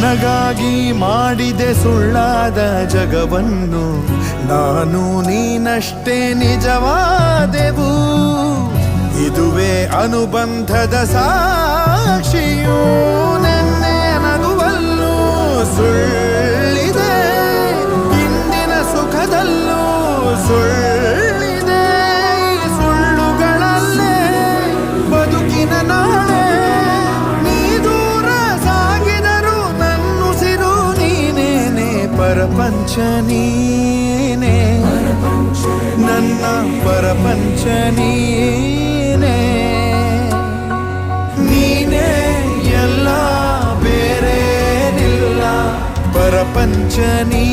ನನಗಾಗಿ ಮಾಡಿದೆ ಸುಳ್ಳಾದ ಜಗವನ್ನು, ನಾನು ನೀನಷ್ಟೇ ನಿಜವಾದೆವು. ಇದುವೇ ಅನುಬಂಧದ ಸಾಕ್ಷಿಯೂ. ನೆನ್ನೆ ನಗುವಲ್ಲೂ ಸುಳ್ಳಿದೆ, ಇಂದಿನ ಸುಖದಲ್ಲೂ ಸುಳ್ಳಿದೆ. ಈ ಸುಳ್ಳುಗಳಲ್ಲೇ ಬದುಕಿನ ನಾಳೆ. ನೀ ದೂರ ಸಾಗಿದರು ನನ್ನುಸಿರು ನೀನೇನೆ, ಪರಪಂಚ ನೀನೇ, ನನ್ನ ಪರಪಂಚ ನೀನೇ. ನೀನೇ ಎಲ್ಲ ಬೇರೇನಿಲ್ಲ, ಪರಪಂಚ ನೀ